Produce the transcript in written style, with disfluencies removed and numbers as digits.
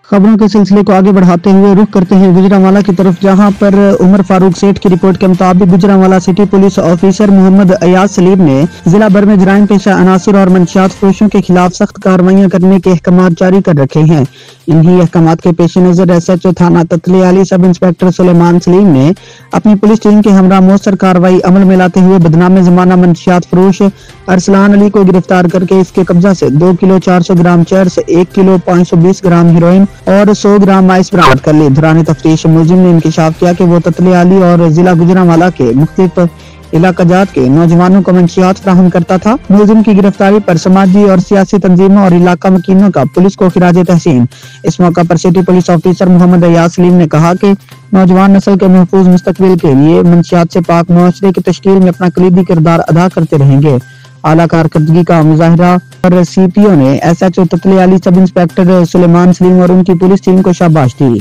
खबरों के सिलसिले को आगे बढ़ाते हुए रुख करते हैं गुजरांवाला की तरफ, जहां पर उमर फारूक सेठ की रिपोर्ट के मुताबिक Gujranwala city police officer Mohammad Ayaz Saleem ने जिला भर में जराइम पेशा अनासिर और मंशियात फरोशों के खिलाफ सख्त कार्रवाइयां करने के अहकाम जारी कर रखे हैं। इन्हीं अहकाम के पेश नजर SHO थाना ततलियाली सब इंस्पेक्टर सुलेमान सलीम ने अपनी पुलिस टीम के हमरा मौसर कार्रवाई अमल में लाते हुए बदनाम जमाना मंशियात फरोश अरसलान अली को गिरफ्तार करके इसके कब्जा से 2 किलो 400 ग्राम चर्स, 1 किलो 520 ग्राम हीरोइन और 100 ग्राम आइस बरामद कर ली। दौरान तफ्तीश मुलजिम ने इंकशाफ किया कि वो ततलियाली और जिला गुजरांवाला के मुख्तलिफ इलाकाजात के नौजवानों को मंशियात फराहम करता था। मुलजिम की गिरफ्तारी पर समाजी और सियासी तंजीमों और इलाका मकीनों का पुलिस को खिराज तहसीन। इस मौका पर city police officer Mohammad Ayaz Saleem ने कहा कि नौजवान नस्ल के महफूज मुस्तकबिल के लिए मंशियात से पाक मुआशरे की तश्कील में अपना कलीदी किरदार अदा करते रहेंगे। आला कारकर्दगी का मुजाहिरा कर CPO ने SHO ततलियाली sub inspector Suleman Salim और उनकी पुलिस टीम को शाबाश दी।